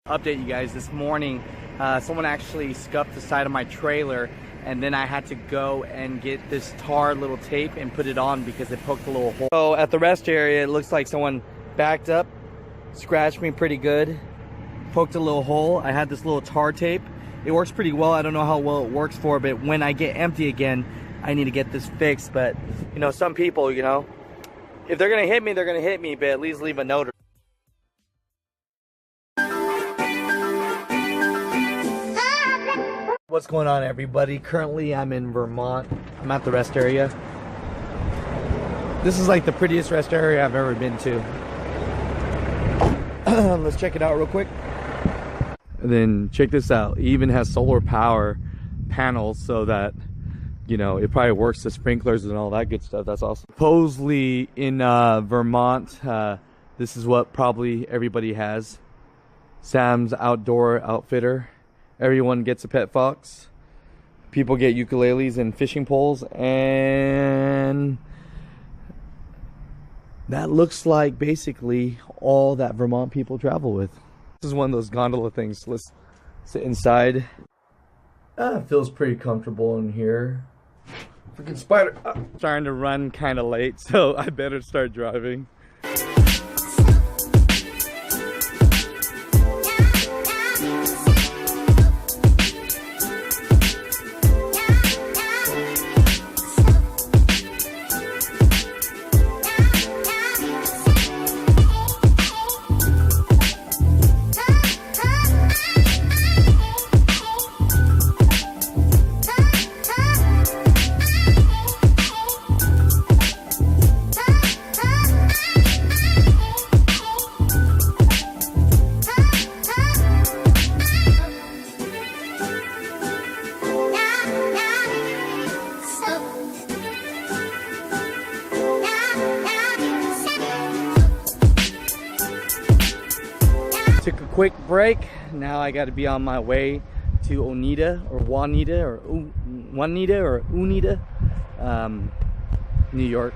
Update you guys, this morning someone actually scuffed the side of my trailer, and then I had to go and get this tar little tape and put it on because it poked a little hole. So at the rest area, it looks like someone backed up, scratched me pretty good, poked a little hole. I had this little tar tape. It works pretty well. I don't know how well it works for, but when I get empty again, I need to get this fixed. But you know, some people, you know, if they're gonna hit me, they're gonna hit me, but at least leave a note. What's going on, everybody? Currently I'm in Vermont. I'm at the rest area. This is like the prettiest rest area I've ever been to. Let's check it out real quick. And then check this out. It even has solar power panels so that, you know, it probably works the sprinklers and all that good stuff. That's awesome. Supposedly in Vermont, this is what probably everybody has. Sam's Outdoor Outfitter. Everyone gets a pet fox. People get ukuleles and fishing poles, and that looks like basically all that Vermont people travel with. This is one of those gondola things. Let's sit inside. It feels pretty comfortable in here. Freaking spider. Starting to run kind of late, so I better start driving. Took a quick break. Now I got to be on my way to Oneida or Juanita or Unida, New York.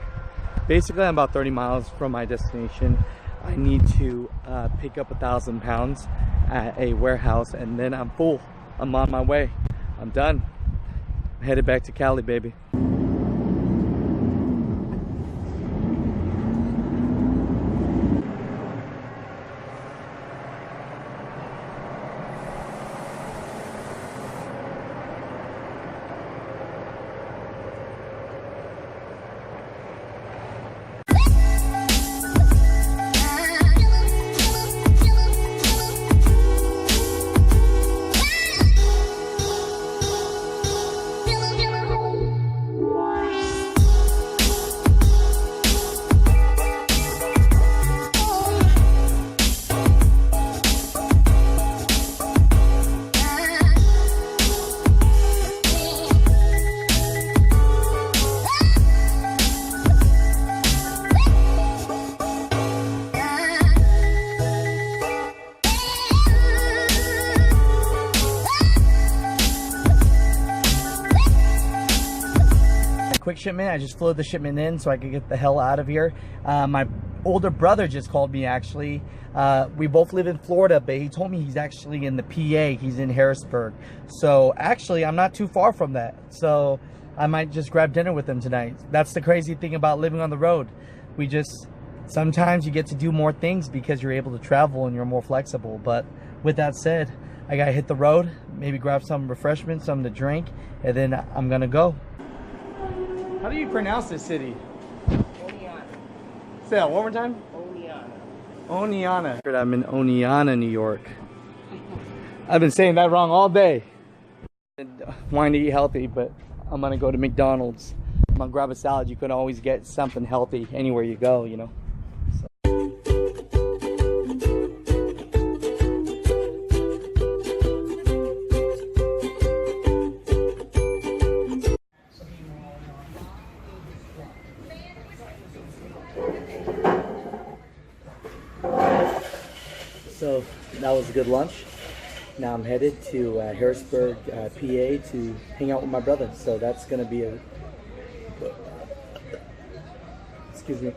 Basically, I'm about 30 miles from my destination. I need to pick up 1,000 pounds at a warehouse, and then I'm full. I'm on my way. I'm done. I'm headed back to Cali, baby. Quick shipment. I just flew the shipment in so I could get the hell out of here. My older brother just called me, actually. We both live in Florida, but he told me he's actually in the PA. He's in Harrisburg. So actually, I'm not too far from that. So I might just grab dinner with him tonight. That's the crazy thing about living on the road. Sometimes you get to do more things because you're able to travel and you're more flexible. But with that said, I gotta hit the road, maybe grab some refreshments, something to drink, and then I'm gonna go. How do you pronounce this city? Oneida. Say that one more time. Oneida. Oneida. I'm in Oneida, New York. I've been saying that wrong all day. Wanting to eat healthy, but I'm gonna go to McDonald's. I'm gonna grab a salad. You can always get something healthy anywhere you go, you know. So that was a good lunch. Now I'm headed to Harrisburg, PA to hang out with my brother. So that's gonna be excuse me.